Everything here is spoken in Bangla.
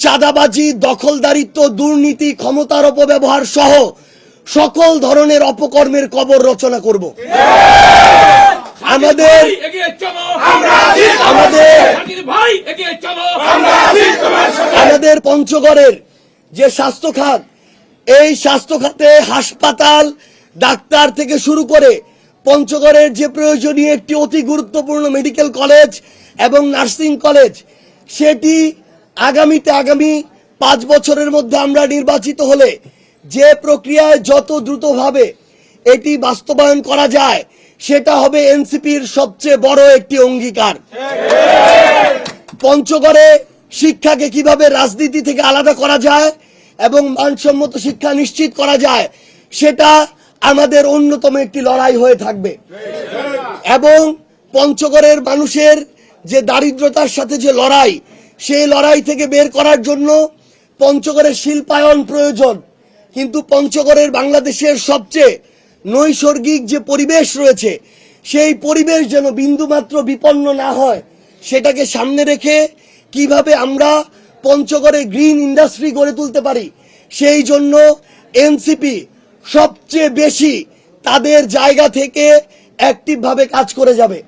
চাঁদাবাজি, দখলদারিত্ব, দুর্নীতি, ক্ষমতার অপব্যবহার সহ সকল ধরনের অপকর্মের কবর রচনা করব। আমাদের পঞ্চগড়ের যে স্বাস্থ্য খাত, এই স্বাস্থ্য খাতে হাসপাতাল, ডাক্তার থেকে শুরু করে পঞ্চগড়ের যে প্রয়োজনীয় একটি অতি গুরুত্বপূর্ণ মেডিকেল কলেজ এবং নার্সিং কলেজ, সেটি আগামী 5 বছরের মধ্যে আমরা নির্বাচিত হলে যে প্রক্রিয়ায় যত দ্রুতভাবে এটি বাস্তবায়ন করা যায়, সেটা হবে এনসিপির সবচেয়ে বড় একটি অঙ্গীকার। পঞ্চগড়ে শিক্ষাকে কিভাবে রাজনীতি থেকে আলাদা করা যায় এবং মানসম্মত শিক্ষা নিশ্চিত করা যায়, সেটা আমাদের অন্যতম একটি লড়াই হয়ে থাকবে। এবং পঞ্চগড়ের মানুষের যে দারিদ্রতার সাথে যে লড়াই, সেই লড়াই থেকে বের করার জন্য পঞ্চগড়ের শিল্পায়ন প্রয়োজন। কিন্তু পঞ্চগড়ের বাংলাদেশের সবচেয়ে নৈসর্গিক যে পরিবেশ রয়েছে, সেই পরিবেশ যেন বিন্দুমাত্র বিপন্ন না হয়, সেটাকে সামনে রেখে কিভাবে আমরা পঞ্চগড়ে গ্রিন ইন্ডাস্ট্রি গড়ে তুলতে পারি, সেই জন্য এনসিপি সবচেয়ে বেশি তাদের জায়গা থেকে অ্যাক্টিভভাবে কাজ করে যাবে।